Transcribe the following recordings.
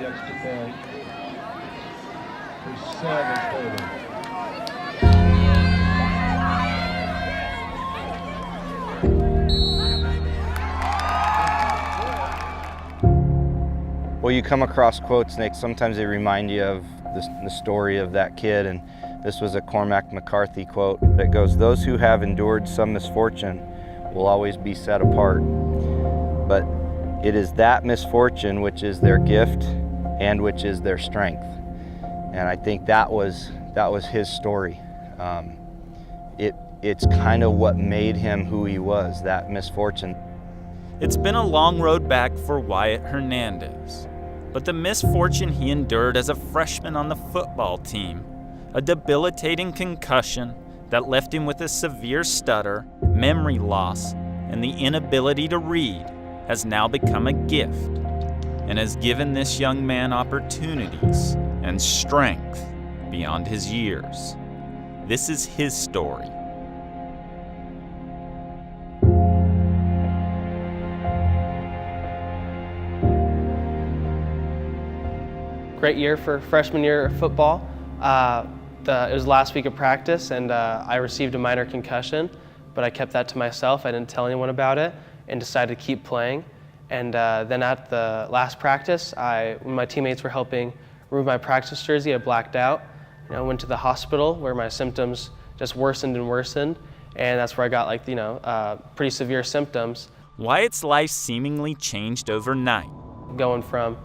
extra point. For 7 total. Well, you come across quotes, Nick, sometimes they remind you of the story of that kid, and this was a Cormac McCarthy quote that goes, "Those who have endured some misfortune will always be set apart. But it is that misfortune which is their gift and which is their strength." And I think that was his story. It's kind of what made him who he was, that misfortune. It's been a long road back for Wyatt Hernandez, but the misfortune he endured as a freshman on the football team, a debilitating concussion that left him with a severe stutter, memory loss, and the inability to read, has now become a gift and has given this young man opportunities and strength beyond his years. This is his story. Great year for freshman year of football. It was the last week of practice, and I received a minor concussion, but I kept that to myself. I didn't tell anyone about it and decided to keep playing. And then at the last practice, when my teammates were helping remove my practice jersey, I blacked out. Went to the hospital where my symptoms just worsened and worsened, and that's where I got pretty severe symptoms. Wyatt's life seemingly changed overnight. Going from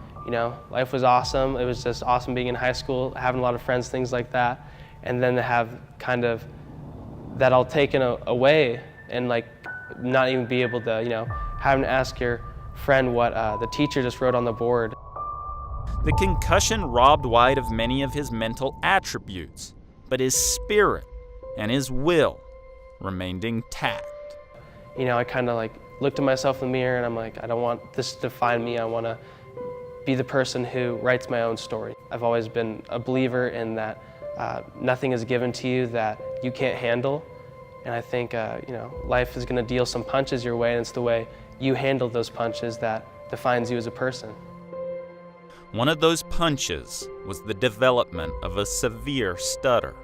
life was awesome. It was just awesome being in high school, having a lot of friends, things like that. And then to have kind of that all taken away and not even be able to, having to ask your friend what the teacher just wrote on the board. The concussion robbed Wyatt of many of his mental attributes, but his spirit and his will remained intact. I kind of looked at myself in the mirror and I'm like, I don't want this to define me. I want to be the person who writes my own story. I've always been a believer in that nothing is given to you that you can't handle. And I think life is going to deal some punches your way, and it's the way you handle those punches that defines you as a person. One of those punches was the development of a severe stutter.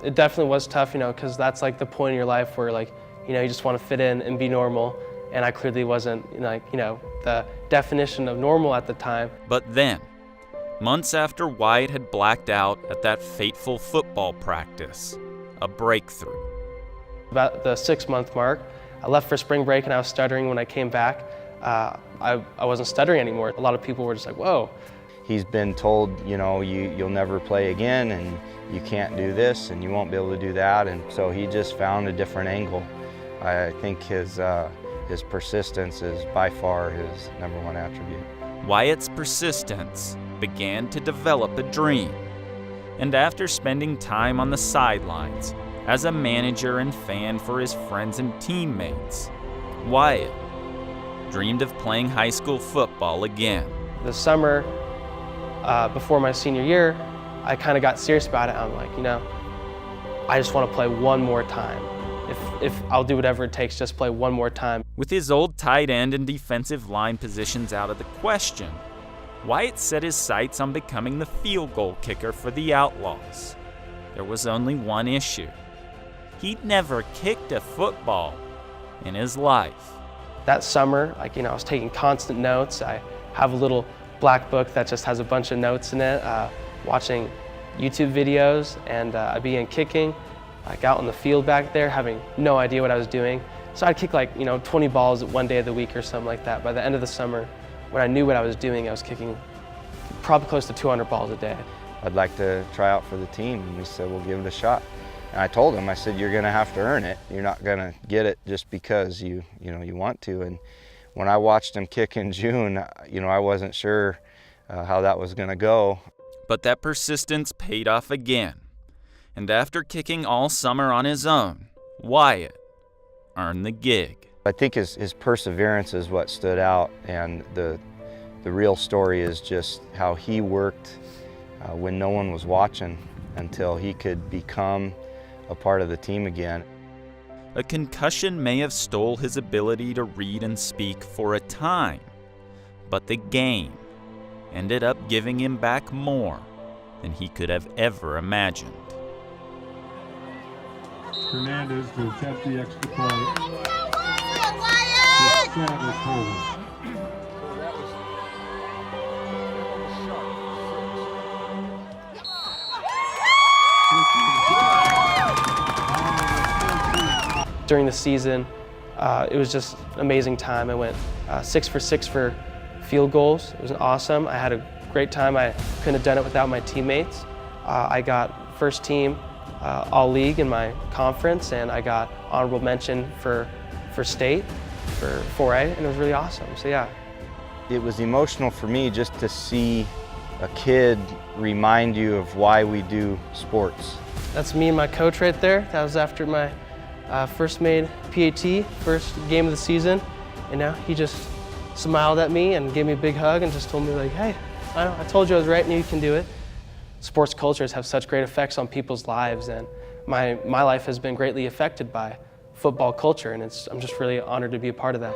It definitely was tough, because that's the point in your life where you just want to fit in and be normal. And I clearly wasn't the definition of normal at the time. But then, months after Wyatt had blacked out at that fateful football practice, a breakthrough. About the 6-month mark, I left for spring break and I was stuttering. When I came back, I wasn't stuttering anymore. A lot of people were just like, whoa. He's been told, you'll never play again, and you can't do this, and you won't be able to do that. And so he just found a different angle. I think his persistence is by far his #1 attribute. Wyatt's persistence began to develop a dream. And after spending time on the sidelines as a manager and fan for his friends and teammates, Wyatt dreamed of playing high school football again. The summer before my senior year, I kind of got serious about it. I'm like, I just want to play one more time. If I'll do whatever it takes, just play one more time. With his old tight end and defensive line positions out of the question, Wyatt set his sights on becoming the field goal kicker for the Outlaws. There was only one issue. He'd never kicked a football in his life. That summer, I was taking constant notes. I have a little black book that just has a bunch of notes in it, watching YouTube videos, and I began kicking. Out on the field back there, having no idea what I was doing. So I'd kick 20 balls one day of the week or something like that. By the end of the summer, when I knew what I was doing, I was kicking probably close to 200 balls a day. I'd like to try out for the team, and he said, we'll give it a shot. And I told him, I said, you're gonna have to earn it. You're not gonna get it just because you want to. And when I watched him kick in June, I wasn't sure how that was gonna go. But that persistence paid off again. And after kicking all summer on his own, Wyatt earned the gig. I think his perseverance is what stood out, and the real story is just how he worked when no one was watching until he could become a part of the team again. A concussion may have stole his ability to read and speak for a time, but the game ended up giving him back more than he could have ever imagined. Hernandez to attempt the extra point. Travis Holmes. During the season, it was just an amazing time. I went 6 for 6 for field goals. It was awesome. I had a great time. I couldn't have done it without my teammates. I got first team all-league in my conference, and I got honorable mention for state, for 4A, and it was really awesome. So yeah. It was emotional for me just to see a kid remind you of why we do sports. That's me and my coach right there. That was after my first made PAT, first game of the season. And now he just smiled at me and gave me a big hug and just told me like, hey, I told you I was right, knew you can do it. Sports cultures have such great effects on people's lives, and my life has been greatly affected by football culture, and I'm just really honored to be a part of that.